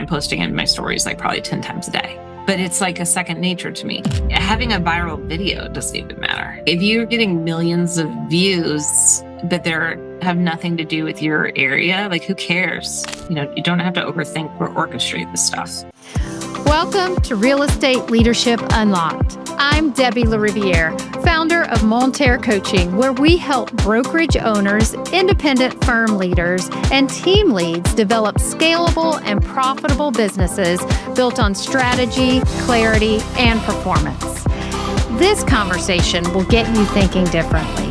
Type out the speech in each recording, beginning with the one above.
posting it in my stories like probably 10 times a day. But it's like a second nature to me. Having a viral video doesn't even matter. If you're getting millions of views, but they have nothing to do with your area, like who cares? You don't have to overthink or orchestrate this stuff. Welcome to Real Estate Leadership Unlocked. I'm Debbie Lariviere, founder of Monter Coaching, where we help brokerage owners, independent firm leaders, and team leads develop scalable and profitable businesses built on strategy, clarity, and performance. This conversation will get you thinking differently.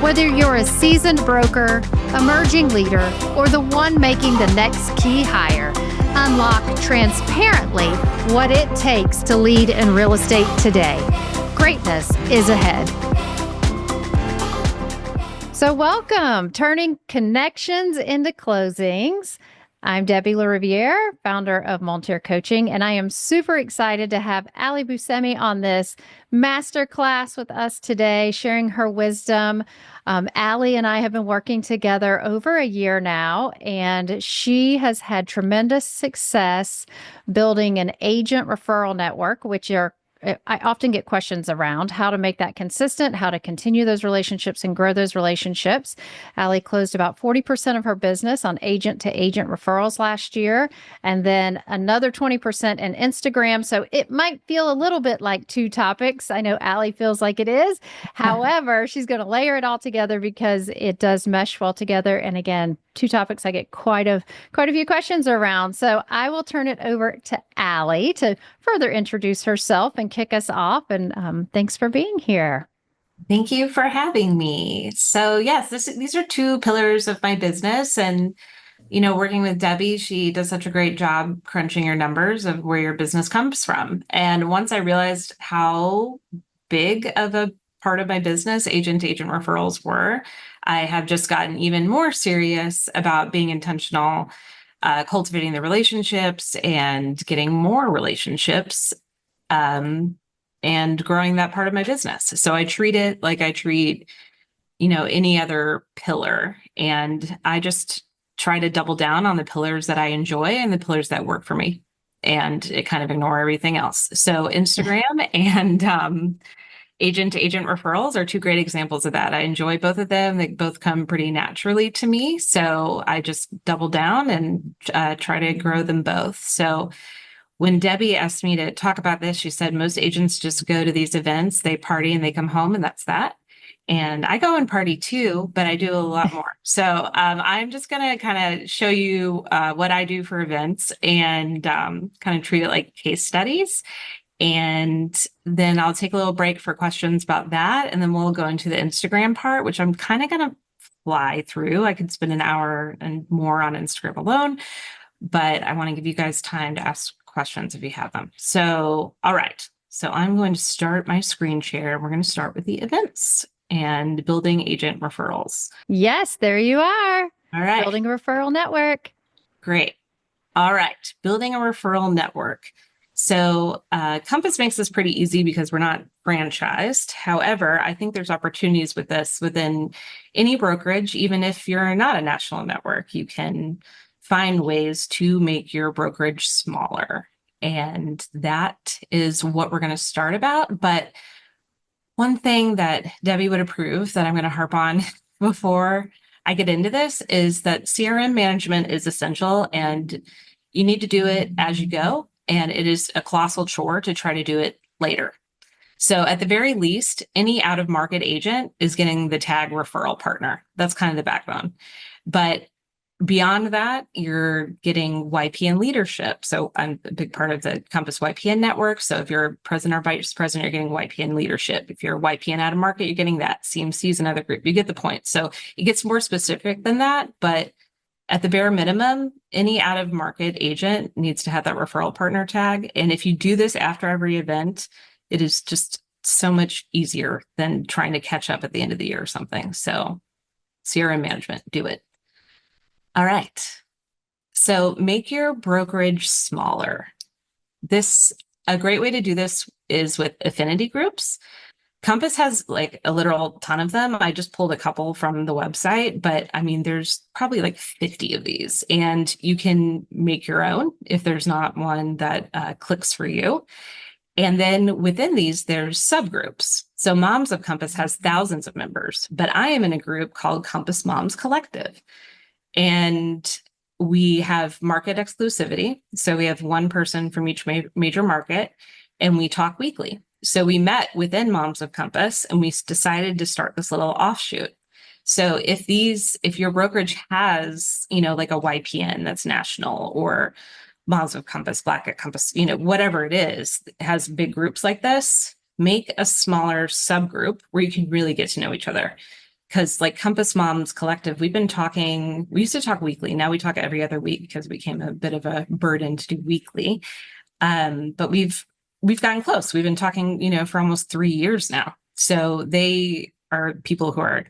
Whether you're a seasoned broker, emerging leader, or the one making the next key hire, unlock transparently what it takes to lead in real estate today. Greatness is ahead. So welcome, turning connections into closings. I'm Debbie Lariviere, founder of Monter Coaching, and I am super excited to have Allie Buscemi on this masterclass with us today, sharing her wisdom. Allie and I have been working together over a year now, and she has had tremendous success building an agent referral network, I often get questions around how to make that consistent, how to continue those relationships and grow those relationships. Allie closed about 40% of her business on agent-to-agent referrals last year, and then another 20% in Instagram. So it might feel a little bit like two topics. I know Allie feels like it is. However, she's going to layer it all together because it does mesh well together. And again, two topics I get quite a few questions around. So I will turn it over to Allie to further introduce herself and kick us off. And thanks for being here. Thank you for having me. So yes, these are two pillars of my business. And, working with Debbie, she does such a great job crunching your numbers of where your business comes from. And once I realized how big of a part of my business agent-to-agent referrals were, I have just gotten even more serious about being intentional, cultivating the relationships and getting more relationships, and growing that part of my business. So I treat it like I treat, any other pillar. And I just try to double down on the pillars that I enjoy and the pillars that work for me, and it kind of ignore everything else. So Instagram and agent-to-agent referrals are two great examples of that. I enjoy both of them. They both come pretty naturally to me. So I just double down and try to grow them both. So when Debbie asked me to talk about this, she said most agents just go to these events, they party and they come home, and that's that. And I go and party too, but I do a lot more. So I'm just going to kind of show you what I do for events and kind of treat it like case studies. And then I'll take a little break for questions about that. And then we'll go into the Instagram part, which I'm kind of going to fly through. I could spend an hour and more on Instagram alone, but I want to give you guys time to ask questions if you have them. So, all right. So I'm going to start my screen share. We're going to start with the events and building agent referrals. Yes, there you are. All right. Building a referral network. Great. All right. Building a referral network. So Compass makes this pretty easy because we're not franchised. However, I think there's opportunities with this within any brokerage. Even if you're not a national network, you can find ways to make your brokerage smaller. And that is what we're going to start about. But one thing that Debbie would approve that I'm going to harp on before I get into this is that CRM management is essential, and you need to do it as you go. And it is a colossal chore to try to do it later. So at the very least, any out-of-market agent is getting the tag referral partner. That's kind of the backbone. But beyond that, you're getting YPN leadership. So I'm a big part of the Compass YPN network. So if you're president or vice president, you're getting YPN leadership. If you're YPN out of market, you're getting that. CMC is another group. You get the point. So it gets more specific than that. But at the bare minimum, any out-of-market agent needs to have that referral partner tag. And if you do this after every event, it is just so much easier than trying to catch up at the end of the year or something. So CRM management, do it. All right. So make your brokerage smaller. A great way to do this is with affinity groups. Compass has like a literal ton of them. I just pulled a couple from the website, but I mean, there's probably like 50 of these, and you can make your own if there's not one that clicks for you. And then within these, there's subgroups. So Moms of Compass has thousands of members, but I am in a group called Compass Moms Collective. And we have market exclusivity. So we have one person from each major market, and we talk weekly. So we met within Moms of Compass, and we decided to start this little offshoot. So if your brokerage has, like a YPN that's national, or Moms of Compass, Black at Compass, whatever it is, has big groups like this, make a smaller subgroup where you can really get to know each other. Because like Compass Moms Collective, we used to talk weekly. Now we talk every other week because it became a bit of a burden to do weekly. But we've gotten close. We've been talking, for almost 3 years now. So they are people who are,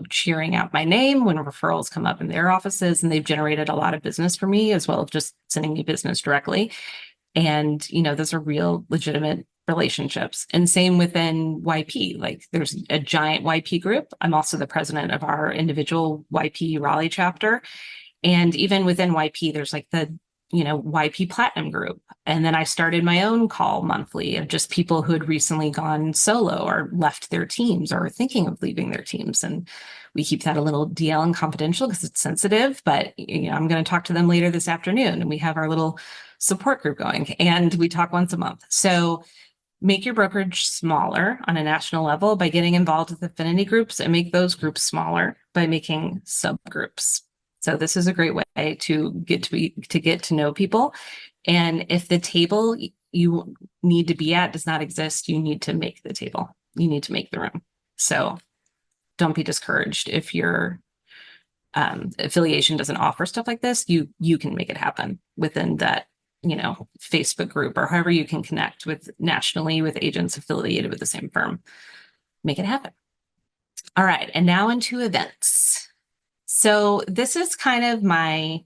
cheering out my name when referrals come up in their offices, and they've generated a lot of business for me, as well as just sending me business directly. And, those are real legitimate relationships. And same within YP, like there's a giant YP group. I'm also the president of our individual YP Raleigh chapter. And even within YP, there's like the, YP Platinum group. And then I started my own call monthly of just people who had recently gone solo or left their teams or thinking of leaving their teams. And we keep that a little DL and confidential because it's sensitive, but I'm going to talk to them later this afternoon, and we have our little support group going, and we talk once a month. So make your brokerage smaller on a national level by getting involved with affinity groups, and make those groups smaller by making subgroups. So this is a great way to get to know people. And if the table you need to be at does not exist, you need to make the table. You need to make the room. So don't be discouraged if your affiliation doesn't offer stuff like this. You can make it happen within that, Facebook group, or however you can connect with nationally with agents affiliated with the same firm. Make it happen. All right. And now into events. So this is kind of my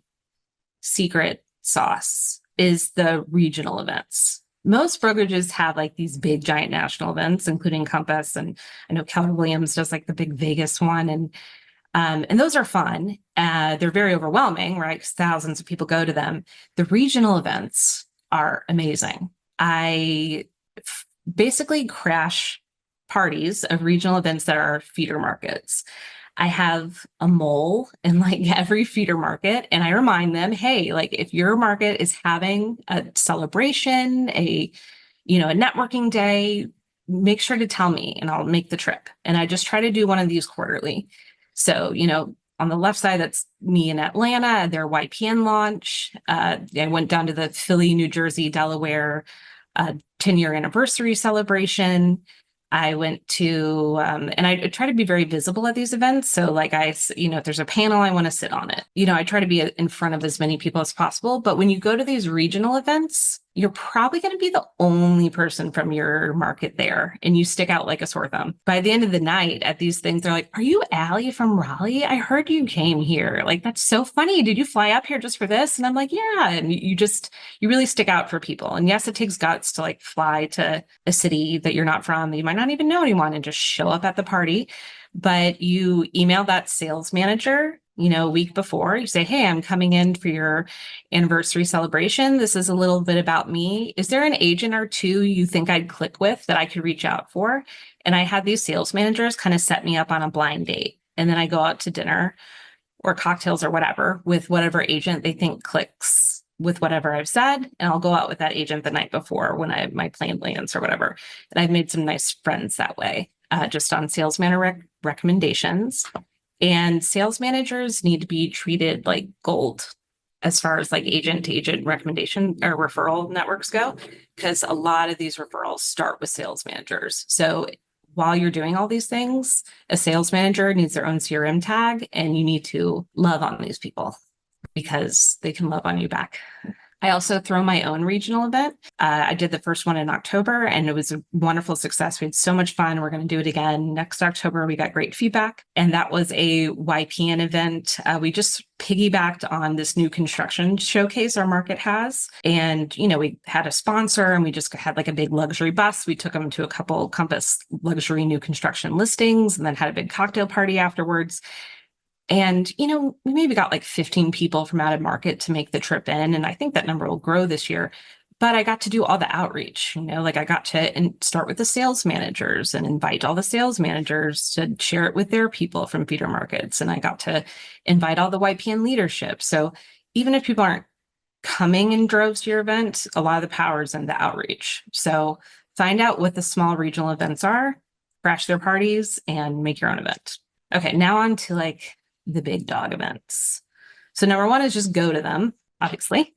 secret sauce, is the regional events. Most brokerages have like these big giant national events, including Compass. And I know Keller Williams does like the big Vegas one. And those are fun. They're very overwhelming, right? Because thousands of people go to them. The regional events are amazing. I basically crash parties of regional events that are feeder markets. I have a mole in like every feeder market, and I remind them, hey, like if your market is having a celebration, a networking day, make sure to tell me and I'll make the trip. And I just try to do one of these quarterly. So, on the left side, that's me in Atlanta, their YPN launch. I went down to the Philly, New Jersey, Delaware 10-year anniversary celebration. I went to, and I try to be very visible at these events. So like if there's a panel, I want to sit on it. I try to be in front of as many people as possible. But when you go to these regional events, you're probably going to be the only person from your market there, and you stick out like a sore thumb. By the end of the night at these things, they're like, are you Allie from Raleigh? I heard you came here. Like, that's so funny. Did you fly up here just for this? And I'm like, yeah. And you really stick out for people. And yes, it takes guts to like fly to a city that you're not from, that you might not even know anyone, and just show up at the party. But you email that sales manager, a week before. You say, hey, I'm coming in for your anniversary celebration. This is a little bit about me. Is there an agent or two you think I'd click with that I could reach out for? And I had these sales managers kind of set me up on a blind date. And then I go out to dinner or cocktails or whatever with whatever agent they think clicks with whatever I've said. And I'll go out with that agent the night before when my plane lands or whatever. And I've made some nice friends that way, just on sales manager recommendations. And sales managers need to be treated like gold as far as like agent to agent recommendation or referral networks go, because a lot of these referrals start with sales managers. So while you're doing all these things, a sales manager needs their own CRM tag, and you need to love on these people because they can love on you back. I also throw my own regional event. I did the first one in October and it was a wonderful success. We had so much fun. We're going to do it again next October. We got great feedback. And that was a YPN event. We just piggybacked on this new construction showcase our market has. And, we had a sponsor and we just had like a big luxury bus. We took them to a couple Compass luxury new construction listings and then had a big cocktail party afterwards. And, we maybe got like 15 people from out of market to make the trip in. And I think that number will grow this year. But I got to do all the outreach, like I got to start with the sales managers and invite all the sales managers to share it with their people from feeder markets. And I got to invite all the YPN leadership. So even if people aren't coming in droves to your event, a lot of the power is in the outreach. So find out what the small regional events are, crash their parties, and make your own event. Okay, now on to like the big dog events. So number one is just go to them, obviously.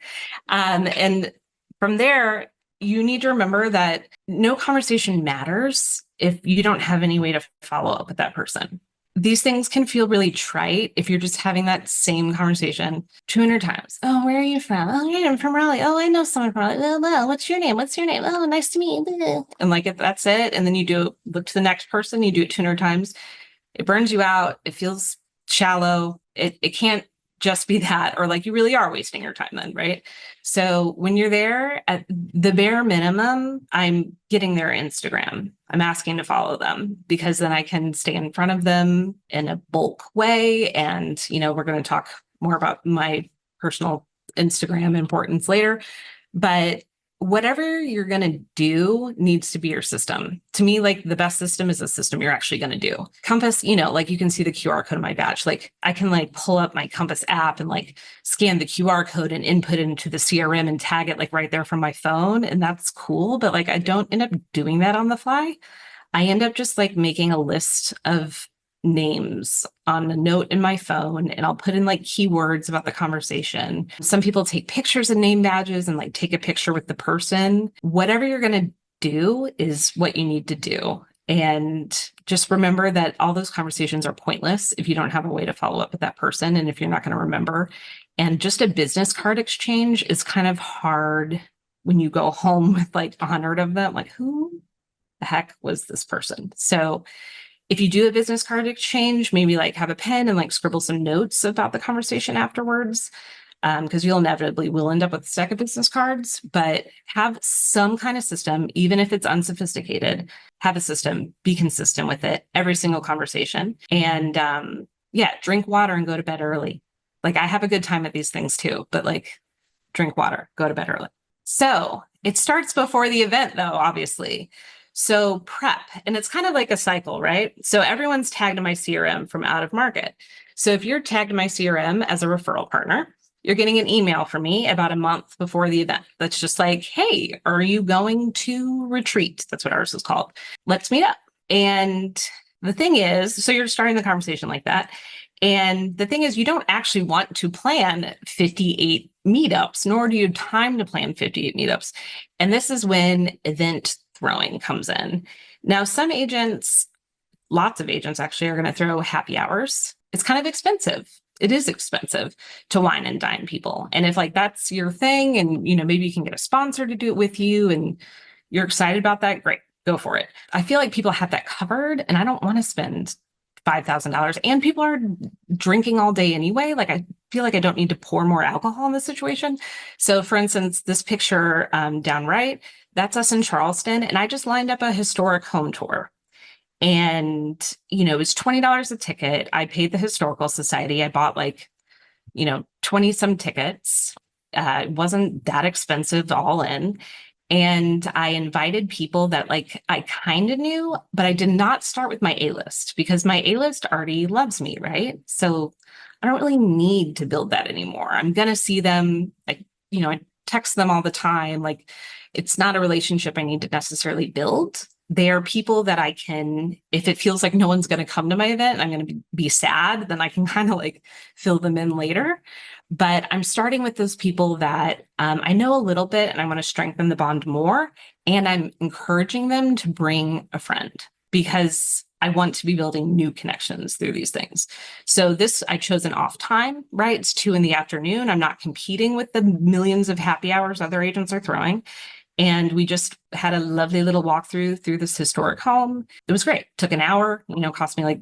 And from there, you need to remember that no conversation matters if you don't have any way to follow up with that person. These things can feel really trite if you're just having that same conversation 200 times. Oh, where are you from? Oh, yeah, I'm from Raleigh. Oh, I know someone from Raleigh. Oh, what's your name? What's your name? Oh, nice to meet you. And like, if that's it, and then you look to the next person, you do it 200 times, it burns you out. It feels shallow. It can't just be that, or like you really are wasting your time then, right? So when you're there at the bare minimum, I'm getting their Instagram. I'm asking to follow them because then I can stay in front of them in a bulk way. And, we're going to talk more about my personal Instagram importance later, but whatever you're going to do needs to be your system. To me, like the best system is a system you're actually going to do. Compass, like you can see the QR code on my badge. Like I can like pull up my Compass app and like scan the QR code and input it into the CRM and tag it like right there from my phone. And that's cool. But like I don't end up doing that on the fly. I end up just like making a list of names on a note in my phone and I'll put in like keywords about the conversation. Some people take pictures of name badges and like take a picture with the person. Whatever you're going to do is what you need to do. And just remember that all those conversations are pointless if you don't have a way to follow up with that person and if you're not going to remember. And just a business card exchange is kind of hard when you go home with like 100 of them. Like, who the heck was this person? So if you do a business card exchange, maybe like have a pen and like scribble some notes about the conversation afterwards, because you'll inevitably will end up with a stack of business cards, but have some kind of system, even if it's unsophisticated, have a system, be consistent with it every single conversation. And drink water and go to bed early. Like I have a good time at these things too, but like drink water, go to bed early. So it starts before the event though, obviously. So prep, and it's kind of like a cycle, right? So everyone's tagged in my CRM from out of market. So if you're tagged in my CRM as a referral partner, you're getting an email from me about a month before the event. That's just like, hey, are you going to retreat? That's what ours is called. Let's meet up. And the thing is, so you're starting the conversation like that. And the thing is, you don't actually want to plan 58 meetups, nor do you have time to plan 58 meetups. And this is when event throwing comes in. Now, some agents, lots of agents actually, are going to throw happy hours. It's kind of expensive. It is expensive to wine and dine people. And if like that's your thing and, maybe you can get a sponsor to do it with you and you're excited about that, great, go for it. I feel like people have that covered and I don't want to spend $5,000 and people are drinking all day anyway. Like I feel like I don't need to pour more alcohol in this situation. So for instance, this picture down right, that's us in Charleston. And I just lined up a historic home tour. And, it was $20 a ticket. I paid the Historical Society. I bought 20 some tickets. It wasn't that expensive all in. And I invited people that I kind of knew, but I did not start with my A-list because my A-list already loves me, right? So I don't really need to build that anymore. I'm going to see them, I text them all the time. It's not a relationship I need to necessarily build. They are people that I can, if it feels like no one's going to come to my event, I'm going to be sad, then I can kind of fill them in later. But I'm starting with those people that I know a little bit and I want to strengthen the bond more. And I'm encouraging them to bring a friend because I want to be building new connections through these things. So I chose an off time, right? It's 2 PM. I'm not competing with the millions of happy hours other agents are throwing. And we just had a lovely little walkthrough through this historic home. It was great. Took an hour, cost me like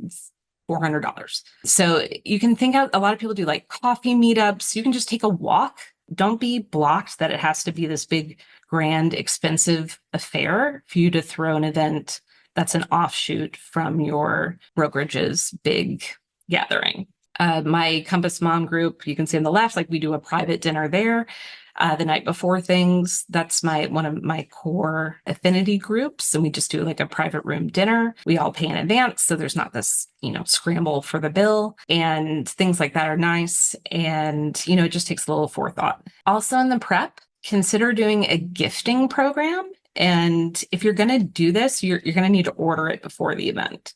$400. So you can think out, a lot of people do like coffee meetups. You can just take a walk. Don't be blocked that it has to be this big, grand, expensive affair for you to throw an event that's an offshoot from your brokerage's big gathering. My Compass Mom group, you can see on the left, like we do a private dinner there. The night before things, that's one of my core affinity groups. And we just do like a private room dinner. We all pay in advance. So there's not this, scramble for the bill, and things like that are nice. And, it just takes a little forethought. Also in the prep, consider doing a gifting program. And if you're going to do this, you're going to need to order it before the event.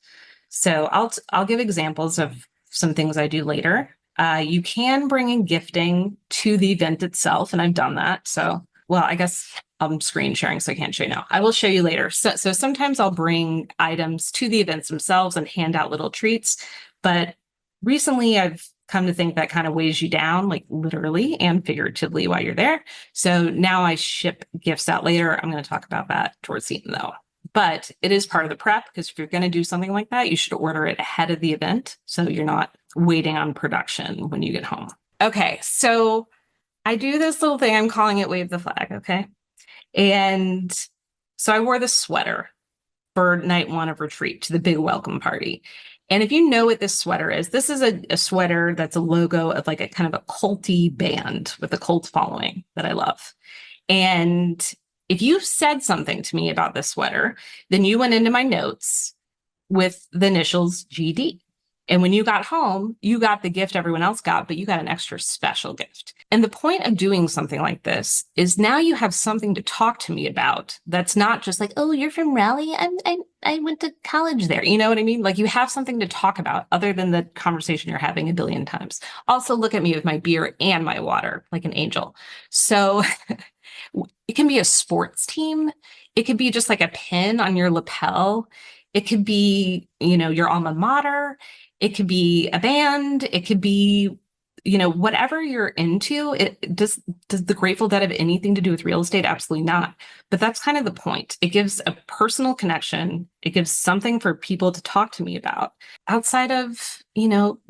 So I'll give examples of some things I do later. You can bring in gifting to the event itself, and I've done that. So, well, I guess I'm screen sharing, so I can't show you now. I will show you later. So sometimes I'll bring items to the events themselves and hand out little treats. But recently I've come to think that kind of weighs you down, like literally and figuratively while you're there. So now I ship gifts out later. I'm going to talk about that towards the end though. But it is part of the prep, because if you're going to do something like that, you should order it ahead of the event so you're not waiting on production when you get home. Okay, so I do this little thing. I'm calling it Wave the Flag, okay? And so I wore this sweater for night one of retreat to the big welcome party. And if you know what this sweater is, this is a sweater that's a logo of like a kind of a culty band with a cult following that I love. And if you said something to me about this sweater, then you went into my notes with the initials GD. And when you got home, you got the gift everyone else got, but you got an extra special gift. And the point of doing something like this is now you have something to talk to me about that's not just like, oh, you're from Raleigh. I went to college there. You know what I mean? Like you have something to talk about other than the conversation you're having a billion times. Also, look at me with my beer and my water like an angel. So it can be a sports team. It could be just like a pin on your lapel. It could be, your alma mater. It could be a band. It could be, whatever you're into. Does the Grateful Dead have anything to do with real estate? Absolutely not. But that's kind of the point. It gives a personal connection. It gives something for people to talk to me about outside of,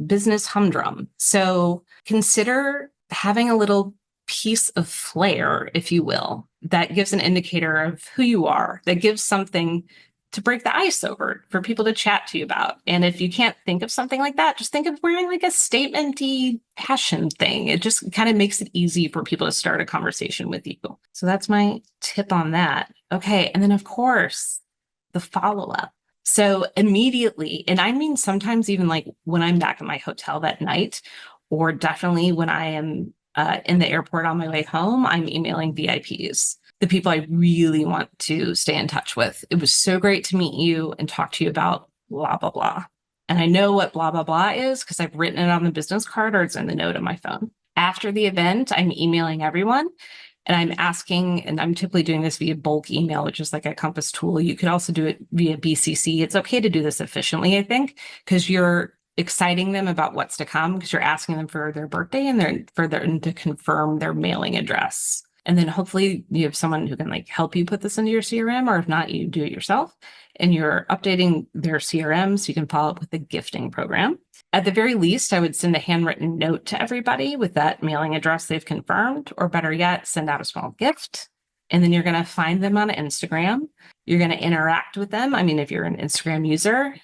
business humdrum. So consider having a little piece of flair, if you will, that gives an indicator of who you are, that gives something to break the ice over for people to chat to you about. And if you can't think of something like that, just think of wearing like a statement-y fashion thing. It just kind of makes it easy for people to start a conversation with you. So that's my tip on that. Okay. And then of course, the follow-up. So immediately, and I mean, sometimes even like when I'm back at my hotel that night, or definitely when I am in the airport on my way home, I'm emailing VIPs, the people I really want to stay in touch with. It was so great to meet you and talk to you about blah, blah, blah. And I know what blah, blah, blah is because I've written it on the business card or it's in the note on my phone. After the event, I'm emailing everyone and I'm asking, and I'm typically doing this via bulk email, which is like a Compass tool. You could also do it via BCC. It's okay to do this efficiently, I think, because you're exciting them about what's to come, because you're asking them for their birthday and to confirm their mailing address. And then hopefully you have someone who can like help you put this into your CRM, or if not, you do it yourself and you're updating their CRM so you can follow up with the gifting program. At the very least, I would send a handwritten note to everybody with that mailing address they've confirmed, or better yet, send out a small gift. And then you're going to find them on Instagram. You're going to interact with them. I mean, if you're an Instagram user,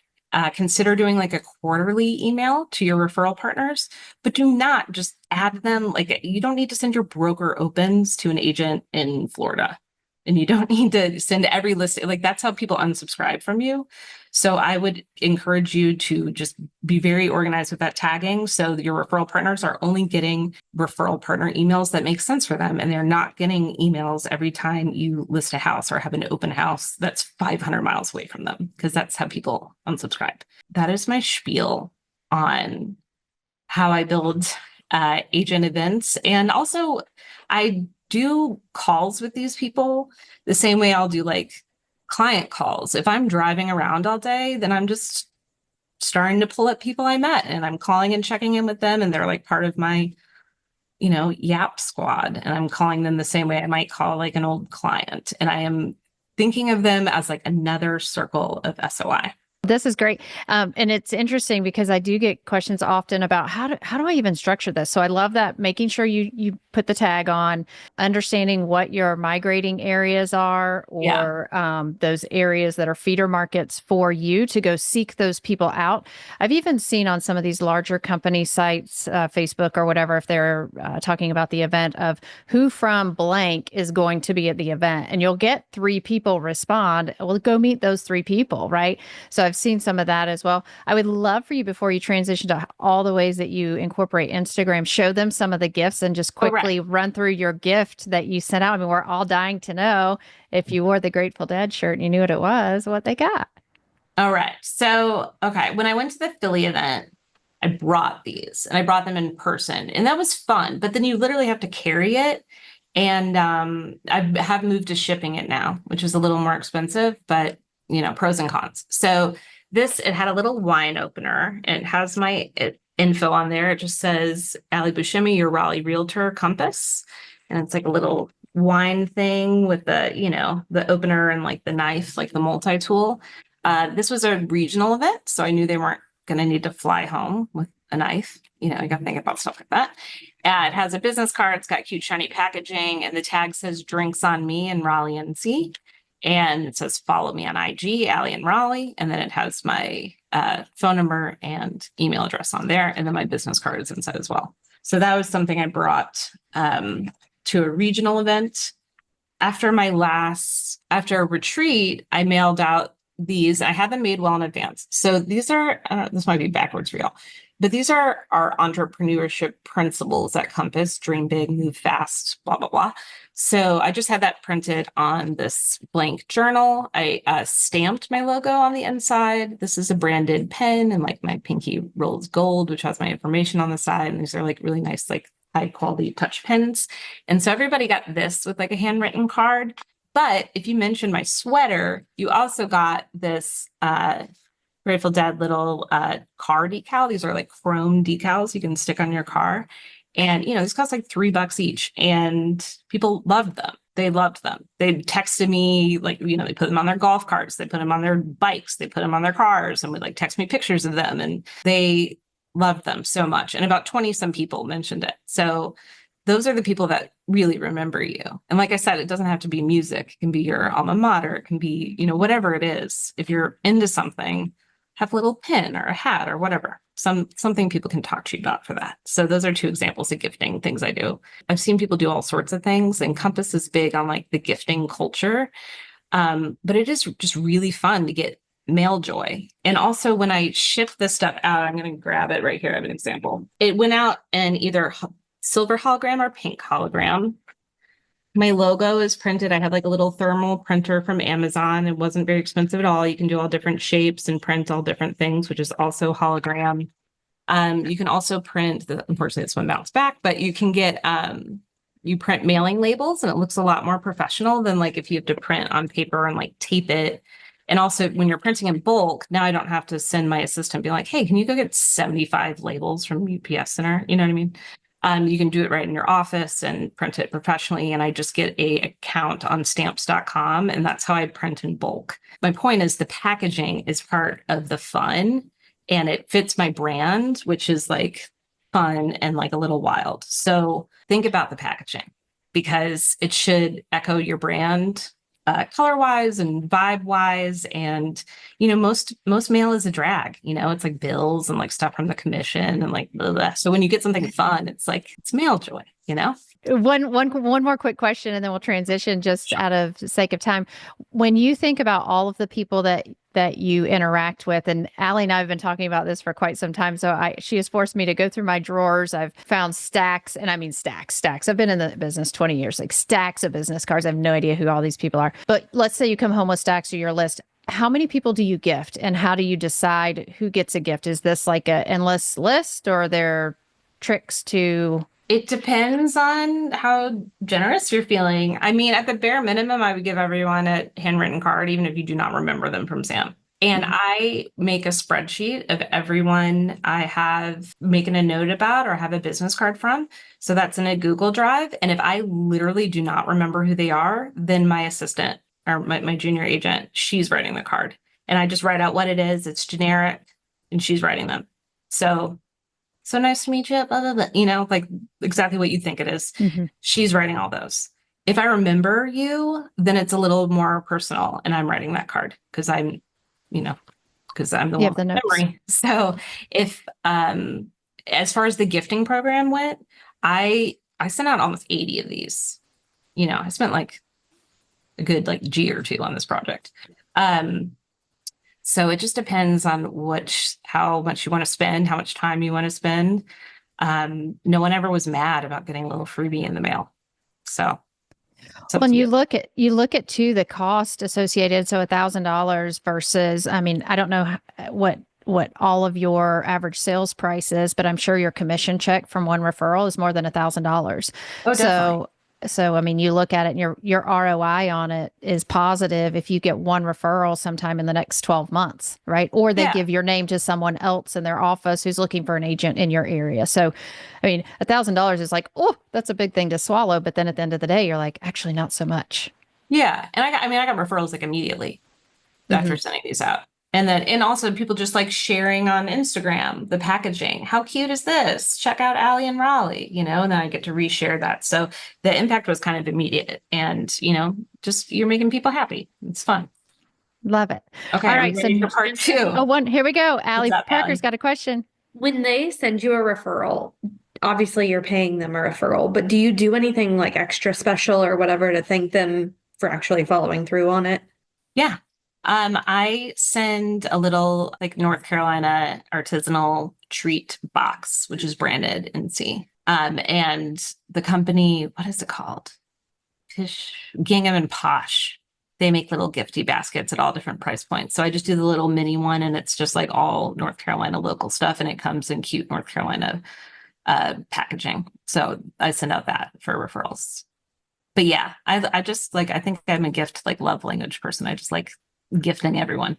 consider doing like a quarterly email to your referral partners, but do not just add them. Like you don't need to send your broker opens to an agent in Florida, and you don't need to send every list. Like that's how people unsubscribe from you. So I would encourage you to just be very organized with that tagging, so that your referral partners are only getting referral partner emails that make sense for them. And they're not getting emails every time you list a house or have an open house that's 500 miles away from them, because that's how people unsubscribe. That is my spiel on how I build agent events. And also I do calls with these people the same way I'll do like client calls. If I'm driving around all day, then I'm just starting to pull up people I met and I'm calling and checking in with them, and they're like part of my, Yap squad. And I'm calling them the same way I might call like an old client. And I am thinking of them as like another circle of SOI. This is great. And it's interesting because I do get questions often about how do I even structure this? So I love that, making sure you put the tag on, understanding what your migrating areas are, Yeah. or those areas that are feeder markets for you to go seek those people out. I've even seen on some of these larger company sites, Facebook or whatever, if they're talking about the event, of who from blank is going to be at the event. And you'll get 3 people respond. Well, go meet those 3 people, right? So I've seen some of that as well. I would love for you, before you transition to all the ways that you incorporate Instagram, show them some of the gifts and just Oh, right. quickly run through your gift that you sent out. I mean, we're all dying to know, if you wore the Grateful Dead shirt and you knew what it was, what they got. All right. So, okay, when I went to the Philly event, I brought these and I brought them in person, and that was fun. But then you literally have to carry it. And I have moved to shipping it now, which is a little more expensive, but pros and cons. So it had a little wine opener. It has my info on there. It just says Allie Buscemi, your Raleigh Realtor compass. And it's like a little wine thing with the opener and like the knife, like the multi-tool. This was a regional event, so I knew they weren't going to need to fly home with a knife. You got to think about stuff like that. It has a business card. It's got cute, shiny packaging, and the tag says "Drinks on Me" in Raleigh, NC. And it says "Follow me on IG, Allie and Raleigh." And then it has my phone number and email address on there, and then my business card is inside as well. So that was something I brought to a regional event. After a retreat, I mailed out these. I had them made well in advance. So these are, this might be backwards for y'all, but these are our entrepreneurship principles at Compass: dream big, move fast, blah, blah, blah. So I just had that printed on this blank journal. I stamped my logo on the inside. This is a branded pen, and like my pinky rolls gold, which has my information on the side. And these are like really nice, like high quality touch pens. And so everybody got this with like a handwritten card. But if you mention my sweater, you also got this Grateful Dead little car decal. These are like chrome decals you can stick on your car. And, these cost like $3 each. And people loved them. They loved them. They texted me, like, they put them on their golf carts. They put them on their bikes. They put them on their cars, and would like text me pictures of them. And they loved them so much. And about 20 some people mentioned it. So those are the people that really remember you. And like I said, it doesn't have to be music. It can be your alma mater. It can be, whatever it is. If you're into something, have a little pin or a hat or whatever. Something people can talk to you about for that. So those are 2 examples of gifting things I do. I've seen people do all sorts of things, and Compass is big on like the gifting culture. But it is just really fun to get mail joy. And also when I ship this stuff out, I'm going to grab it right here. I have an example. It went out in either silver hologram or pink hologram. My logo is printed. I have like a little thermal printer from Amazon. It wasn't very expensive at all. You can do all different shapes and print all different things, which is also hologram. You can also print unfortunately this one bounced back, but you can get you print mailing labels, and it looks a lot more professional than like if you have to print on paper and like tape it. And also when you're printing in bulk, now I don't have to send my assistant, be like, hey, can you go get 75 labels from UPS Center? You know what I mean? You can do it right in your office and print it professionally. And I just get a account on stamps.com, and that's how I print in bulk. My point is the packaging is part of the fun, and it fits my brand, which is like fun and like a little wild. So think about the packaging, because it should echo your brand color wise and vibe wise. And most mail is a drag. It's like bills and like stuff from the commission and like blah, blah. So when you get something fun, it's like it's mail joy. One more quick question, and then we'll transition just out of sake of time. When you think about all of the people that you interact with, and Allie and I have been talking about this for quite some time. So she has forced me to go through my drawers. I've found stacks, and I mean stacks. I've been in the business 20 years, like stacks of business cards. I have no idea who all these people are. But let's say you come home with stacks of your list. How many people do you gift, and how do you decide who gets a gift? Is this like an endless list, or are there tricks to It depends on how generous you're feeling. I mean, at the bare minimum, I would give everyone a handwritten card, even if you do not remember them from Sam. And Mhm. I make a spreadsheet of everyone I have making a note about or have a business card from. So that's in a Google Drive. And if I literally do not remember who they are, then my assistant or my junior agent, she's writing the card. And I just write out what it is. It's generic and she's writing them. So nice to meet you, blah, blah, blah. Like exactly what you think it is. Mhm. She's writing all those. If I remember you, then it's a little more personal and I'm writing that card because you know, because I'm the You one have the with notes. memory. So if as far as the gifting program went, I sent out almost 80 of these. I spent like a good like G or two on this project. Um, so it just depends on how much you want to spend, how much time you want to spend. No one ever was mad about getting a little freebie in the mail. So it's up Well, and to you. you look at too the cost associated. So $1,000 versus, I mean, I don't know what all of your average sales price is, but I'm sure your commission check from one referral is more than $1,000. Oh, definitely. So I mean, you look at it and your ROI on it is positive if you get one referral sometime in the next 12 months, right? Or they Yeah. give your name to someone else in their office who's looking for an agent in your area. So I mean, $1,000 is like, oh, that's a big thing to swallow. But then at the end of the day, you're like, actually, not so much. Yeah. And I got referrals like immediately Hmm. after sending these out. And also people just like sharing on Instagram, the packaging. How cute is this? Check out Allie and Raleigh, and then I get to reshare that. So the impact was kind of immediate and, just you're making people happy. It's fun. Love it. Okay. All Are you right. ready for So, part two? oh, one, here we go. What's Allie up, Parker's Allie? got a question. When they send you a referral, obviously you're paying them a referral, but do you do anything like extra special or whatever to thank them for actually following through on it? Yeah. I send a little like North Carolina artisanal treat box, which is branded NC. And the company, what is it called? Tish, Gingham and Posh. They make little gifty baskets at all different price points. So I just do the little mini one and it's just like all North Carolina local stuff and it comes in cute North Carolina packaging. So I send out that for referrals. But yeah, I just like I think I'm a gift like love language person. I just like gifting everyone.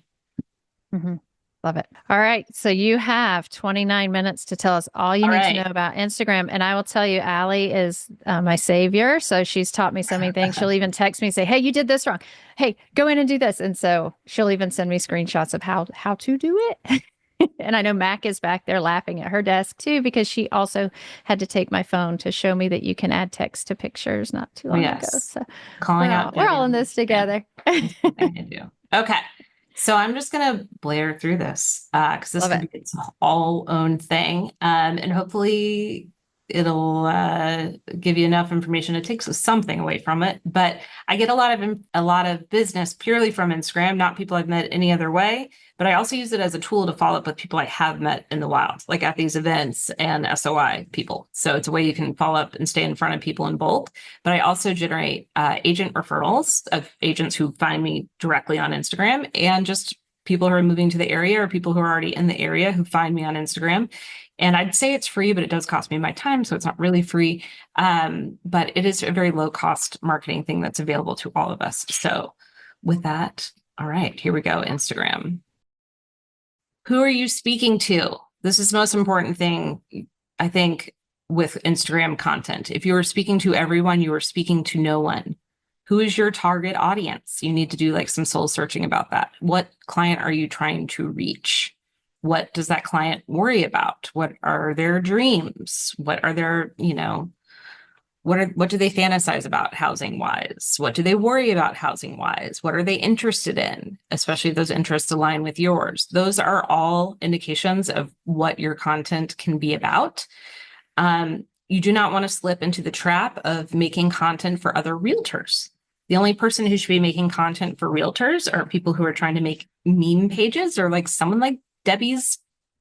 Hmm. Love it. All right. So you have 29 minutes to tell us all you All need to know right. about Instagram. And I will tell you, Allie is my savior. So she's taught me so many things. She'll even text me, say, hey, you did this wrong. Hey, go in and do this. And so she'll even send me screenshots of how to do it. And I know Mac is back there laughing at her desk too, because she also had to take my phone to show me that you can add text to pictures not too Oh, long ago. yes. So we're Calling all out we're Debbie all in on this Instagram. together. That's the thing I do. Okay. So I'm just gonna blare through this because this Love could it. be its all own thing. And hopefully it'll give you enough information to take something away from it. But I get a lot of business purely from Instagram, not people I've met any other way. But I also use it as a tool to follow up with people I have met in the wild, like at these events and SOI people. So it's a way you can follow up and stay in front of people in bulk. But I also generate agent referrals of agents who find me directly on Instagram and just people who are moving to the area or people who are already in the area who find me on Instagram. And I'd say it's free, but it does cost me my time. So it's not really free. But it is a very low cost marketing thing that's available to all of us. So with that, all right, here we go. Instagram. Who are you speaking to? This is the most important thing, I think, with Instagram content. If you are speaking to everyone, you are speaking to no one. Who is your target audience? You need to do like some soul searching about that. What client are you trying to reach? What does that client worry about? What are their dreams? What are their, what do they fantasize about housing wise? What do they worry about housing wise? What are they interested in? Especially if those interests align with yours. Those are all indications of what your content can be about. You do not want to slip into the trap of making content for other realtors. The only person who should be making content for realtors are people who are trying to make meme pages or like someone like Debbie's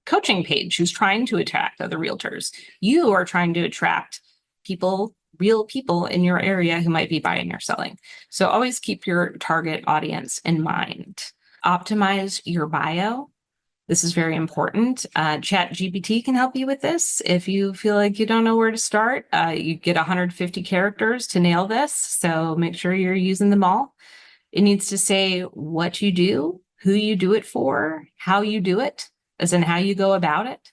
coaching page who's trying to attract other realtors. You are trying to attract people, real people in your area who might be buying or selling. So always keep your target audience in mind. Optimize your bio. This is very important. Chat GPT can help you with this. If you feel like you don't know where to start, you get 150 characters to nail this. So make sure you're using them all. It needs to say what you do, who you do it for, how you do it, as in how you go about it,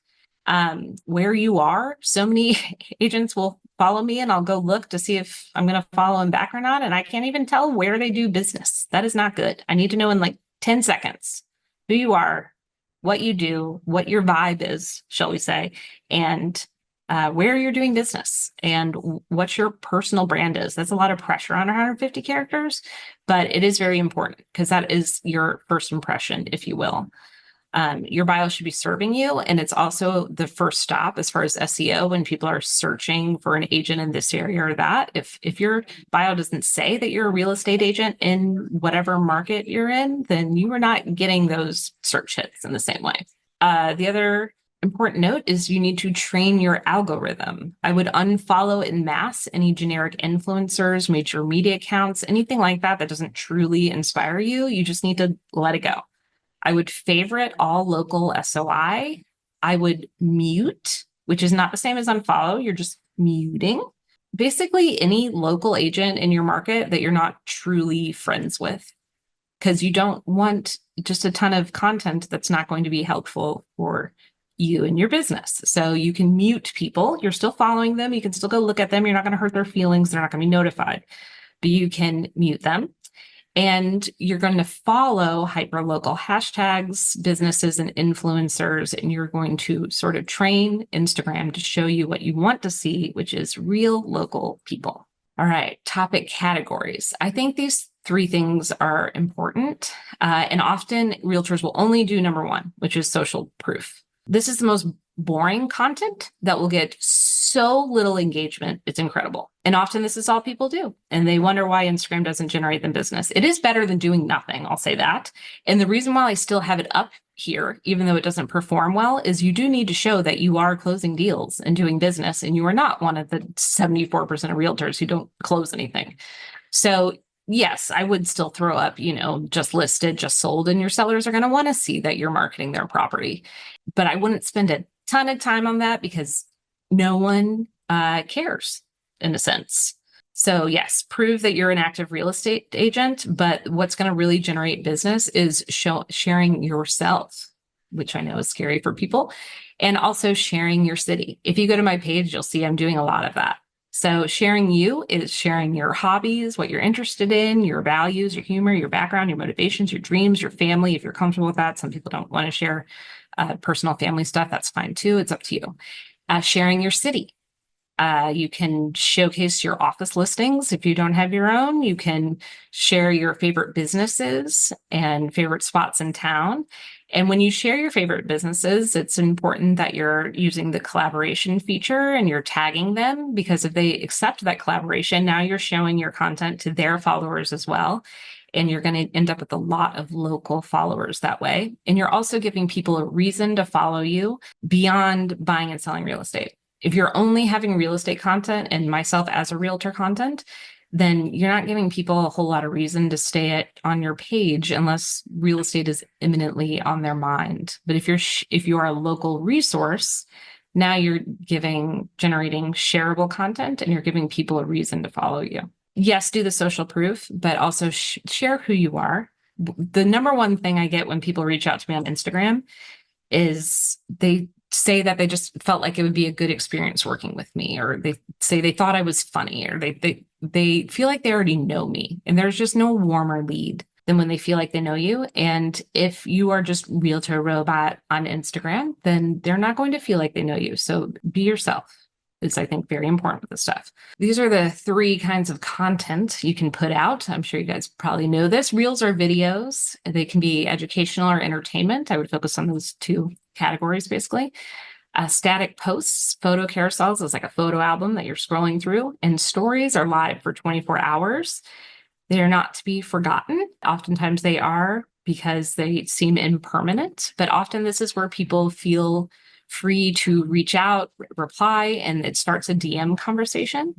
where you are. So many agents will follow me and I'll go look to see if I'm going to follow them back or not. And I can't even tell where they do business. That is not good. I need to know in like 10 seconds who you are, what you do, what your vibe is, shall we say, and where you're doing business and what your personal brand is. That's a lot of pressure on 150 characters, but it is very important because that is your first impression, if you will. Your bio should be serving you, and it's also the first stop as far as SEO when people are searching for an agent in this area or that. If your bio doesn't say that you're a real estate agent in whatever market you're in, then you are not getting those search hits in the same way. The other important note is you need to train your algorithm. I would unfollow in mass any generic influencers, major media accounts, anything like that that doesn't truly inspire you. You just need to let it go. I would favorite all local SOI. I would mute, which is not the same as unfollow. You're just muting. Basically, any local agent in your market that you're not truly friends with, because you don't want just a ton of content that's not going to be helpful for you and your business. So you can mute people. You're still following them. You can still go look at them. You're not going to hurt their feelings. They're not going to be notified, but you can mute them. And you're going to follow hyperlocal hashtags, businesses, and influencers, and you're going to sort of train Instagram to show you what you want to see, which is real local people. All right, topic categories. I think these three things are important, and often realtors will only do number one, which is social proof. This is the most boring content that will get so little engagement. It's incredible. And often this is all people do. And they wonder why Instagram doesn't generate them business. It is better than doing nothing. I'll say that. And the reason why I still have it up here, even though it doesn't perform well, is you do need to show that you are closing deals and doing business. And you are not one of the 74% of realtors who don't close anything. So yes, I would still throw up, just listed, just sold, and your sellers are going to want to see that you're marketing their property. But I wouldn't spend a ton of time on that because no one cares in a sense. So yes, prove that you're an active real estate agent, but what's going to really generate business is sharing yourself, which I know is scary for people, and also sharing your city. If you go to my page, you'll see I'm doing a lot of that. So sharing you is sharing your hobbies, what you're interested in, your values, your humor, your background, your motivations, your dreams, your family. If you're comfortable with that, some people don't want to share personal family stuff. That's fine too. It's up to you. Sharing your city. You can showcase your office listings. If you don't have your own, you can share your favorite businesses and favorite spots in town. And when you share your favorite businesses, it's important that you're using the collaboration feature and you're tagging them, because if they accept that collaboration, now you're showing your content to their followers as well. And you're going to end up with a lot of local followers that way. And you're also giving people a reason to follow you beyond buying and selling real estate. If you're only having real estate content and myself as a realtor content, then you're not giving people a whole lot of reason to stay on your page unless real estate is imminently on their mind. But if you are a local resource, now you're generating shareable content and you're giving people a reason to follow you. Yes, do the social proof, but also share who you are. The number one thing I get when people reach out to me on Instagram is they say that they just felt like it would be a good experience working with me, or they say they thought I was funny, or they feel like they already know me. And there's just no warmer lead than when they feel like they know you. And if you are just Realtor Robot on Instagram, then they're not going to feel like they know you. So be yourself. Is, I think, very important with this stuff. These are the three kinds of content you can put out. I'm sure you guys probably know this. Reels are videos. They can be educational or entertainment. I would focus on those two categories, basically. Static posts, photo carousels is like a photo album that you're scrolling through. And stories are live for 24 hours. They are not to be forgotten. Oftentimes they are, because they seem impermanent. But often this is where people feel free to reach out, reply, and it starts a DM conversation.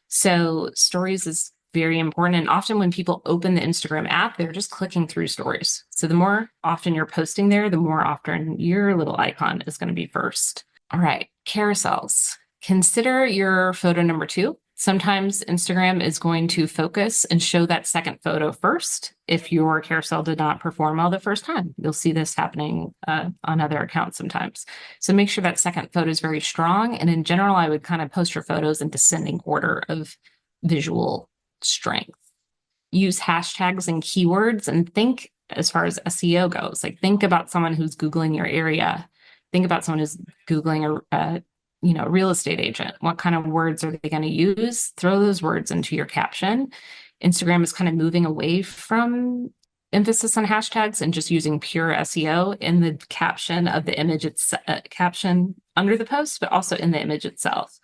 So stories is very important. And often when people open the Instagram app, they're just clicking through stories. So the more often you're posting there, the more often your little icon is going to be first. All right, carousels. Consider your photo number 2. Sometimes Instagram is going to focus and show that second photo first if your carousel did not perform well the first time. You'll see this happening on other accounts sometimes. So make sure that second photo is very strong. And in general, I would kind of post your photos in descending order of visual strength. Use hashtags and keywords, and think as far as SEO goes. Like, think about someone who's Googling your area. Think about someone who's Googling a real estate agent. What kind of words are they going to use? Throw those words into your caption. Instagram is kind of moving away from emphasis on hashtags and just using pure SEO in the caption of the image, caption under the post, but also in the image itself.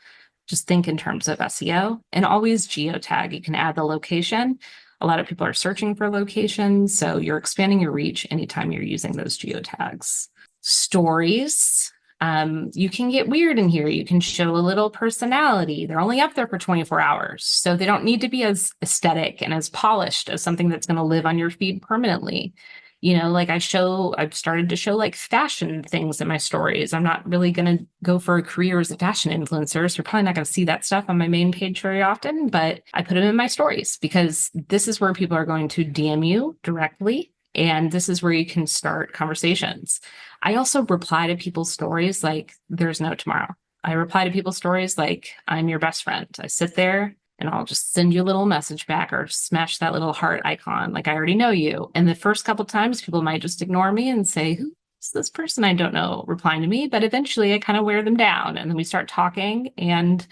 Just think in terms of SEO, and always geotag. You can add the location. A lot of people are searching for locations, so you're expanding your reach anytime you're using those geotags. Stories. You can get weird in here. You can show a little personality. They're only up there for 24 hours, so they don't need to be as aesthetic and as polished as something that's going to live on your feed permanently. Like I've started to show like fashion things in my stories. I'm not really going to go for a career as a fashion influencer, so you're probably not going to see that stuff on my main page very often, but I put them in my stories because this is where people are going to DM you directly. And this is where you can start conversations. I also reply to people's stories like there's no tomorrow. I reply to people's stories like I'm your best friend. I sit there and I'll just send you a little message back or smash that little heart icon like I already know you. And the first couple times, people might just ignore me and say, who's this person I don't know replying to me? But eventually I kind of wear them down, and then we start talking, and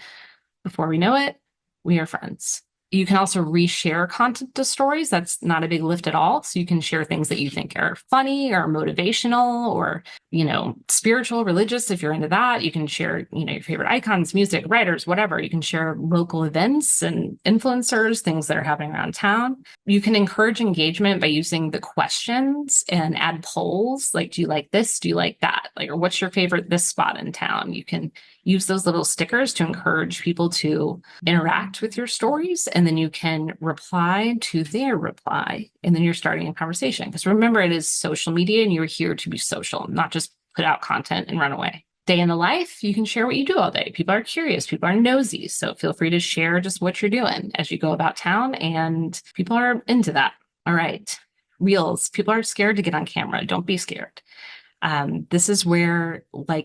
before we know it, we are friends. You can also reshare content to stories. That's not a big lift at all. So you can share things that you think are funny or motivational or, spiritual, religious, if you're into that. You can share, your favorite icons, music, writers, whatever. You can share local events and influencers, things that are happening around town. You can encourage engagement by using the questions and add polls. Like, do you like this? Do you like that? Or what's your favorite this spot in town? You can use those little stickers to encourage people to interact with your stories. And then you can reply to their reply. And then you're starting a conversation. Because remember, it is social media and you're here to be social, not just put out content and run away. Day in the life, you can share what you do all day. People are curious, people are nosy. So feel free to share just what you're doing as you go about town, and people are into that. All right. Reels. People are scared to get on camera. Don't be scared. This is where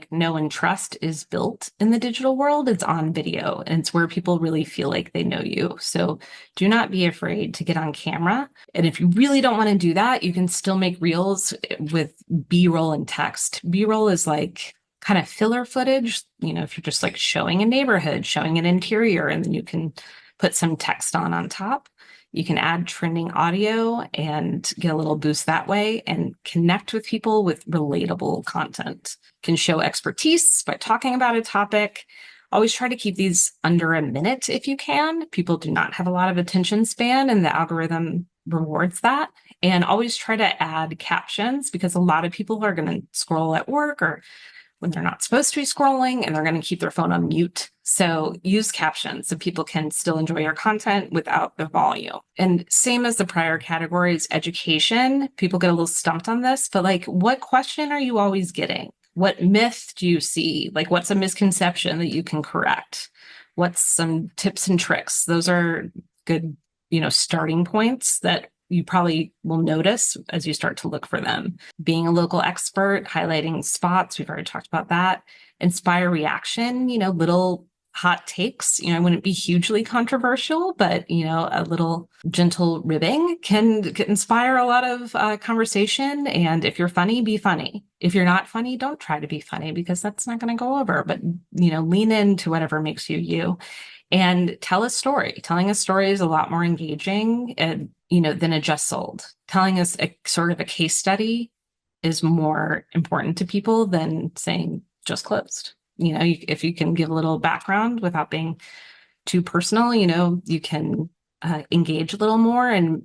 know and trust is built in the digital world. It's on video, and it's where people really feel like they know you. So do not be afraid to get on camera. And if you really don't want to do that, you can still make reels with B-roll and text. B-roll is like kind of filler footage. If you're just like showing a neighborhood, showing an interior, and then you can put some text on top. You can add trending audio and get a little boost that way and connect with people with relatable content. You can show expertise by talking about a topic. Always try to keep these under a minute if you can. People do not have a lot of attention span, and the algorithm rewards that. And always try to add captions, because a lot of people are going to scroll at work or when they're not supposed to be scrolling, and they're going to keep their phone on mute. So use captions so people can still enjoy your content without the volume. And same as the prior categories, education. People get a little stumped on this, but what question are you always getting? What myth do you see? What's a misconception that you can correct? What's some tips and tricks? Those are good, starting points that you probably will notice as you start to look for them. Being a local expert, highlighting spots, we've already talked about that. Inspire reaction, little hot takes. I wouldn't be hugely controversial, but a little gentle ribbing can inspire a lot of conversation. And if you're funny, be funny. If you're not funny, don't try to be funny, because that's not going to go over. But lean into whatever makes you you. And tell a story. Telling a story is a lot more engaging, than a just sold. Telling us a sort of a case study is more important to people than saying just closed. If you can give a little background without being too personal, you can engage a little more and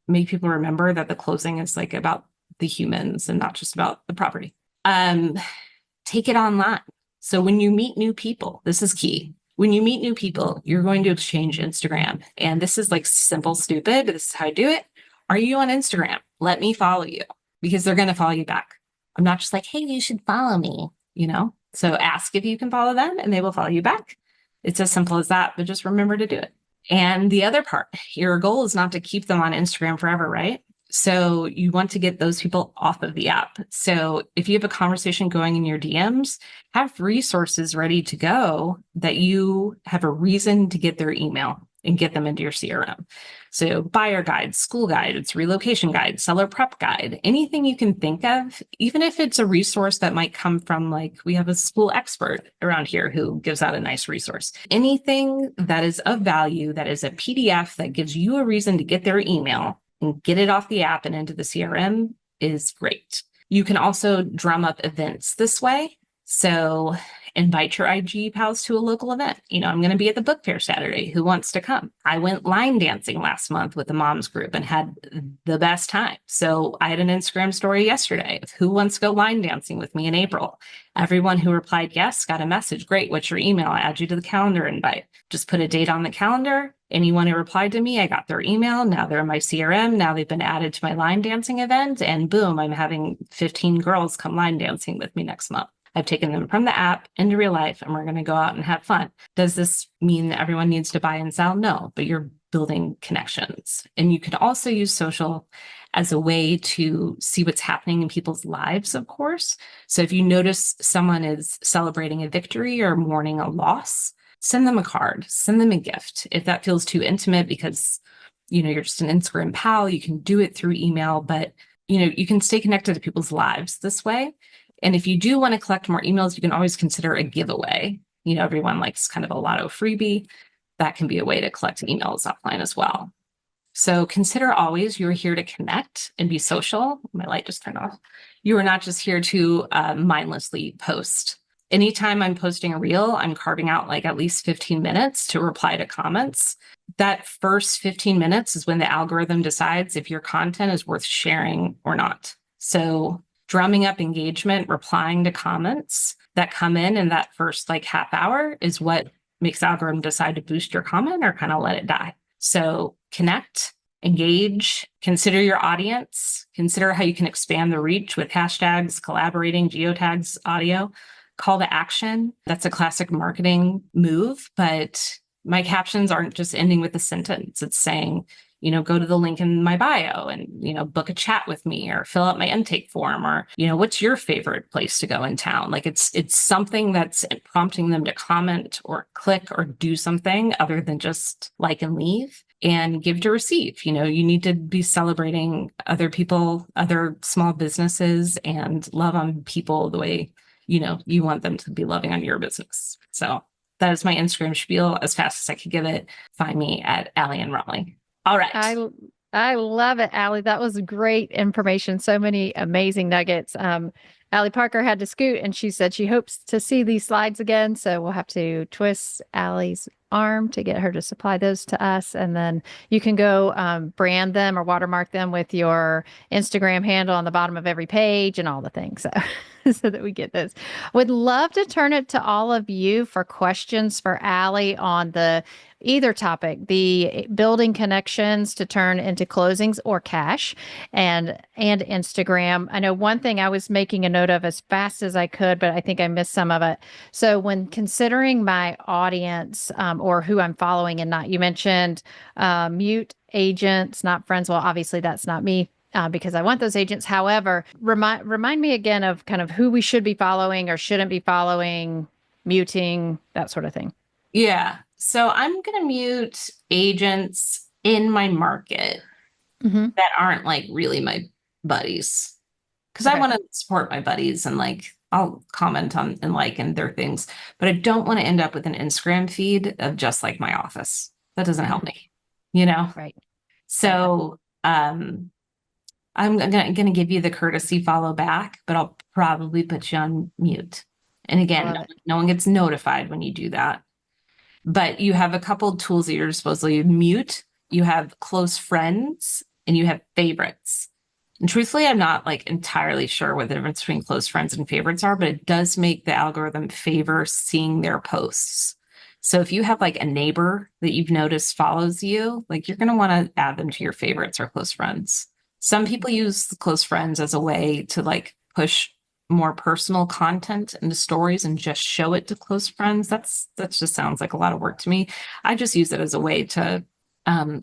make people remember that the closing is about the humans and not just about the property. Take it online. So when you meet new people, this is key. When you meet new people, you're going to exchange Instagram. And this is like simple, stupid, but this is how I do it. Are you on Instagram? Let me follow you because they're going to follow you back. I'm not just like, hey, you should follow me, you know? So ask if you can follow them and they will follow you back. It's as simple as that, but just remember to do it. And the other part, your goal is not to keep them on Instagram forever, right? So you want to get those people off of the app. So if you have a conversation going in your DMs, have resources ready to go that you have a reason to get their email and get them into your CRM. So buyer guide, school guides, relocation guide, seller prep guide, anything you can think of, even if it's a resource that might come from, like, we have a school expert around here who gives out a nice resource. Anything that is of value, that is a PDF that gives you a reason to get their email and get it off the app and into the CRM is great. You can also drum up events this way. So invite your IG pals to a local event. You know, I'm going to be at the book fair Saturday. Who wants to come? I went line dancing last month with the moms group and had the best time. So I had an Instagram story yesterday of who wants to go line dancing with me in April. Everyone who replied yes got a message. Great. What's your email? I add you to the calendar invite. Just put a date on the calendar. Anyone who replied to me, I got their email. Now they're in my CRM. Now they've been added to my line dancing event. And boom, I'm having 15 girls come line dancing with me next month. I've taken them from the app into real life and we're going to go out and have fun. Does this mean that everyone needs to buy and sell? No, but you're building connections. And you can also use social as a way to see what's happening in people's lives, of course. So if you notice someone is celebrating a victory or mourning a loss, send them a card, send them a gift. If that feels too intimate because, you know, you're just an Instagram pal, you can do it through email, but, you know, you can stay connected to people's lives this way. And if you do want to collect more emails, you can always consider a giveaway. You know, everyone likes kind of a lotto freebie. That can be a way to collect emails offline as well. So consider always you're here to connect and be social. My light just turned off. You are not just here to mindlessly post. Anytime I'm posting a reel, I'm carving out like at least 15 minutes to reply to comments. That first 15 minutes is when the algorithm decides if your content is worth sharing or not. So drumming up engagement, replying to comments that come in that first like half hour is what makes the algorithm decide to boost your comment or kind of let it die. So connect, engage, consider your audience, consider how you can expand the reach with hashtags, collaborating, geotags, audio. Call to action. That's a classic marketing move, but my captions aren't just ending with a sentence. It's saying, you know, go to the link in my bio and, you know, book a chat with me or fill out my intake form or, you know, what's your favorite place to go in town? Like it's something that's prompting them to comment or click or do something other than just like and leave and give to receive. You know, you need to be celebrating other people, other small businesses and love on people the way, you know, you want them to be loving on your business. So that is my Instagram spiel as fast as I could give it. Find me at Allie and Raleigh. All right. I love it, Allie. That was great information. So many amazing nuggets. Allie Parker had to scoot and she said she hopes to see these slides again. So we'll have to twist Allie's arm to get her to supply those to us. And then you can go brand them or watermark them with your Instagram handle on the bottom of every page and all the things. So, so that we get this. Would love to turn it to all of you for questions for Allie on the either topic, the building connections to turn into closings or cash and Instagram. I know one thing I was making a note of as fast as I could, but I think I missed some of it. So when considering my audience or who I'm following and not, you mentioned mute agents, not friends. Well, obviously that's not me. Because I want those agents. However, remind me again of kind of who we should be following or shouldn't be following, muting, that sort of thing. Yeah. So I'm going to mute agents in my market that aren't like really my buddies. Because I want to support my buddies and like I'll comment on and like and their things, but I don't want to end up with an Instagram feed of just like my office. That doesn't help me, you know? Right. So I'm going to give you the courtesy follow back, but I'll probably put you on mute. And again, no one gets notified when you do that. But you have a couple of tools that you're supposedly mute. You have close friends and you have favorites. And truthfully, I'm not like entirely sure what the difference between close friends and favorites are, but it does make the algorithm favor seeing their posts. So if you have like a neighbor that you've noticed follows you, like you're going to want to add them to your favorites or close friends. Some people use the close friends as a way to like push more personal content into stories and just show it to close friends. That just sounds like a lot of work to me. I just use it as a way to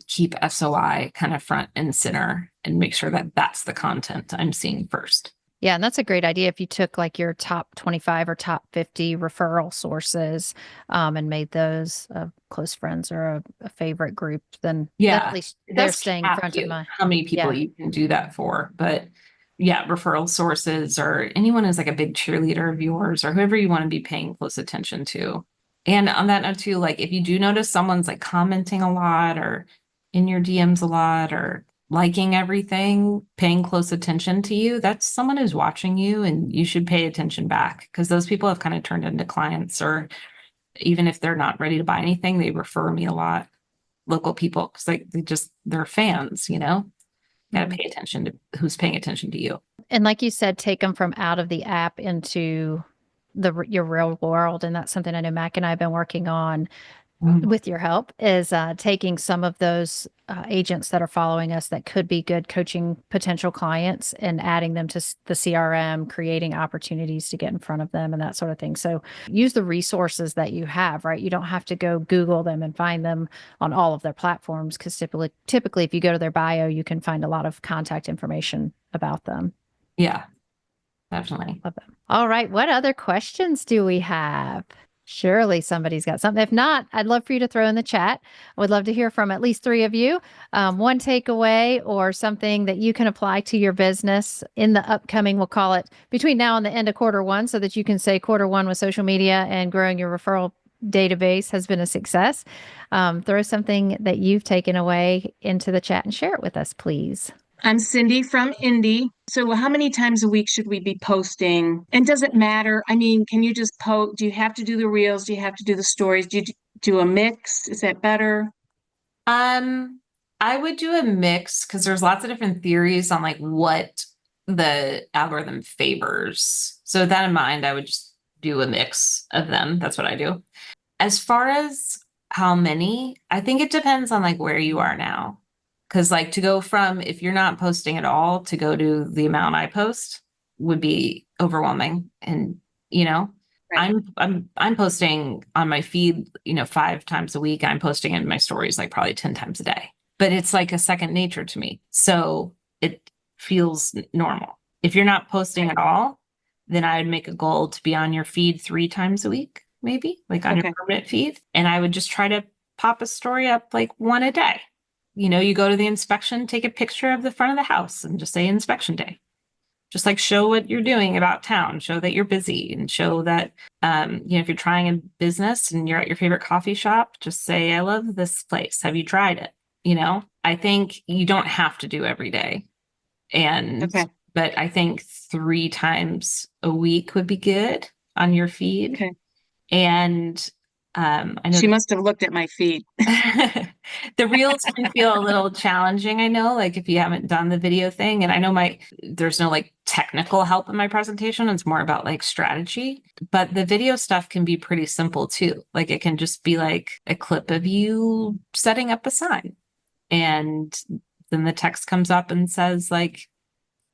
keep SOI kind of front and center and make sure that that's the content I'm seeing first. Yeah, and that's a great idea if you took like your top 25 or top 50 referral sources and made those close friends or a favorite group, then at least It they're does staying cap front of you mind. how many people you can do that for. But yeah, referral sources or anyone who's like a big cheerleader of yours or whoever you want to be paying close attention to. And on that note too, like if you do notice someone's like commenting a lot or in your DMs a lot or liking everything, paying close attention to you, that's someone who's watching you and you should pay attention back because those people have kind of turned into clients or even if they're not ready to buy anything, they refer me a lot. Local people because like they're fans, you know. Got to pay attention to who's paying attention to you. And like you said, take them from out of the app into your real world. And that's something I know Mac and I have been working on with your help is taking some of those agents that are following us that could be good coaching potential clients and adding them to the CRM, creating opportunities to get in front of them and that sort of thing. So use the resources that you have, right? You don't have to go Google them and find them on all of their platforms because typically if you go to their bio, you can find a lot of contact information about them. Yeah, definitely. Love them. All right. What other questions do we have? Surely somebody's got something. If not, I'd love for you to throw in the chat. I would love to hear from at least 3 of you. One takeaway or something that you can apply to your business in the upcoming, we'll call it between now and the end of quarter 1 so that you can say quarter 1 with social media and growing your referral database has been a success. Throw something that you've taken away into the chat and share it with us, please. I'm Cindy from Indy. So how many times a week should we be posting? And does it matter? I mean, can you just post? Do you have to do the reels? Do you have to do the stories? Do you do a mix? Is that better? I would do a mix because there's lots of different theories on like what the algorithm favors. So with that in mind, I would just do a mix of them. That's what I do. As far as how many, I think it depends on like where you are now. Because like to go from if you're not posting at all to go to the amount I post would be overwhelming. And you know, Right. I'm posting on my feed, 5 times a week. I'm posting in my stories like probably 10 times a day. But it's like a second nature to me. So it feels normal. If you're not posting at all, then I would make a goal to be on your feed 3 times a week, maybe like on your permanent feed. And I would just try to pop a story up like 1 a day. You go to the inspection, take a picture of the front of the house and just say inspection day. Just like show what you're doing about town, show that you're busy and show that, if you're trying a business and you're at your favorite coffee shop, just say, I love this place. Have you tried it? I think you don't have to do every day. But I think 3 times a week would be good on your feed. Okay. And I know she must have looked at my feed. the reels can feel a little challenging. I know, like if you haven't done the video thing, and I know there's no like technical help in my presentation. It's more about like strategy, but the video stuff can be pretty simple too. Like it can just be like a clip of you setting up a sign, and then the text comes up and says like,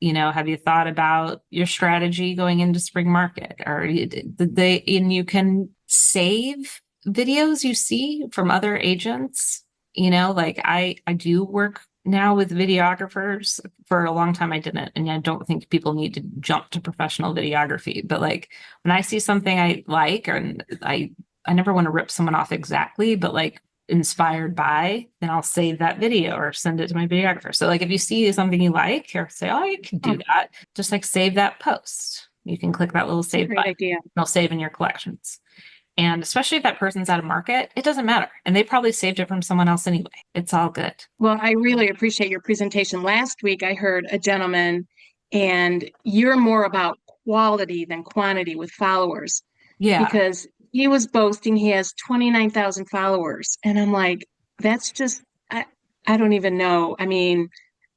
have you thought about your strategy going into spring market? Or and you can save videos you see from other agents. Like I do work now with videographers. For a long time I didn't, and I don't think people need to jump to professional videography. But like when I see something I like, and I never want to rip someone off exactly, but like inspired by, then I'll save that video or send it to my videographer. So like if you see something you like, or say, oh, you can do that, just like save that post. You can click that little save button. It'll save in your collections. And especially if that person's out of market, it doesn't matter. And they probably saved it from someone else anyway. It's all good. Well, I really appreciate your presentation. Last week, I heard a gentleman, and you're more about quality than quantity with followers. Yeah. Because he was boasting he has 29,000 followers. And I'm like, that's just, I don't even know. I mean,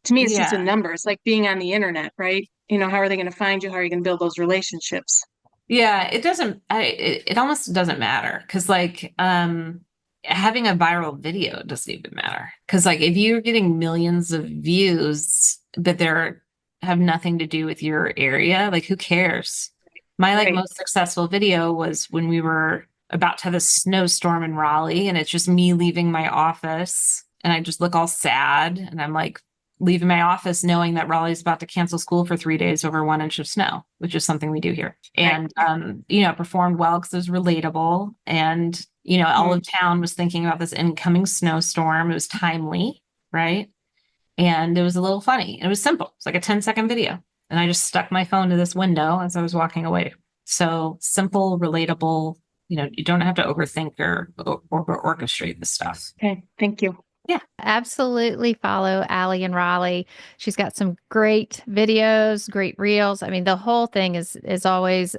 to me, it's just a number. It's like being on the internet, right? How are they going to find you? How are you going to build those relationships? Yeah, it doesn't, it almost doesn't matter because like, having a viral video doesn't even matter. Because like if you're getting millions of views, but they're have nothing to do with your area, like who cares? My like Right. most successful video was when we were about to have a snowstorm in Raleigh, and it's just me leaving my office, and I just look all sad, and I'm like leaving my office knowing that Raleigh's about to cancel school for 3 days over 1 inch of snow, which is something we do here. Right. And you know, performed well because it was relatable. And, you know, all of town was thinking about this incoming snowstorm. It was timely, right? And it was a little funny. It was simple. It's like a 10-second video. And I just stuck my phone to this window as I was walking away. So simple, relatable, you know, you don't have to overthink or orchestrate this stuff. Okay, thank you. Absolutely follow Allie and Raleigh. She's got some great videos, great reels. I mean, the whole thing is always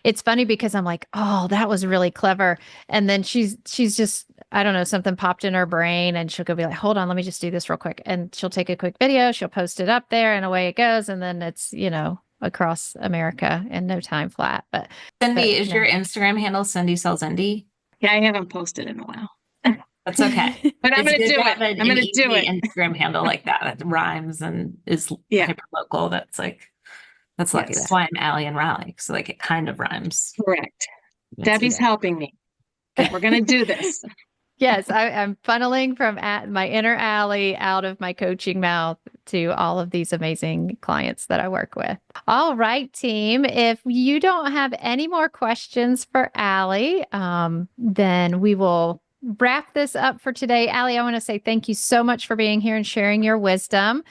it's funny because I'm like, oh, that was really clever. And then she's just, I don't know, something popped in her brain and she'll go be like, hold on, let me just do this real quick. And she'll take a quick video, she'll post it up there and away it goes. And then it's, you know, across America in no time flat. But Cindy, But, is your Instagram handle Cindy Sells Indie? Yeah, I haven't posted in a while, That's okay. but I'm It's going to good do to it. have an I'm going to do easy it. Instagram handle like that rhymes and is Yeah. hyper local. That's like, that's lucky. Yes. That's why I'm Allie and Raleigh. So like it kind of rhymes. Correct. It's Debbie's easy. helping me. We're going to do this. Yes, I'm funneling from my inner Allie out of my coaching mouth to all of these amazing clients that I work with. All right, team. If you don't have any more questions for Allie, then we will wrap this up for today. Allie, I want to say thank you so much for being here and sharing your wisdom.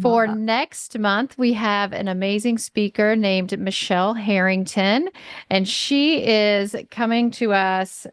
For next month, we have an amazing speaker named Michelle Harrington, and she is coming to us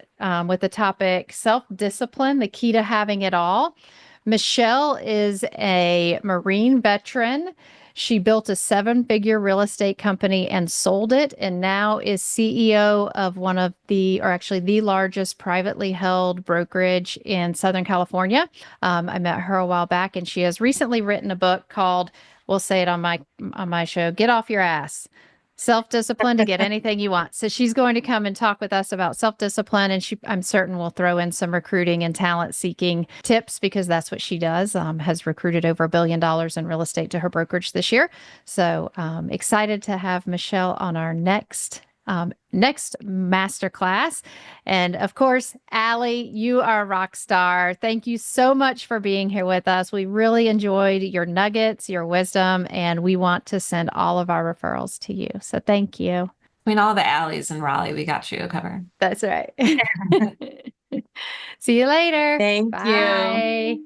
with the topic self-discipline, the key to having it all. Michelle is a Marine veteran. She built a 7-figure real estate company and sold it, and now is CEO of one of the, or actually the largest privately held brokerage in Southern California. I met her a while back, and she has recently written a book called, we'll say it on my show, Get Off Your Ass. Self-discipline to get anything you want. So she's going to come and talk with us about self-discipline, and I'm certain we'll throw in some recruiting and talent seeking tips because that's what she does. Has recruited over $1 billion in real estate to her brokerage this year. So excited to have Michelle on our next masterclass. And of course, Allie, you are a rock star. Thank you so much for being here with us. We really enjoyed your nuggets, your wisdom, and we want to send all of our referrals to you. So thank you. Between all the alleys in Raleigh, we got you covered. That's right. See you later. Thank you. Bye.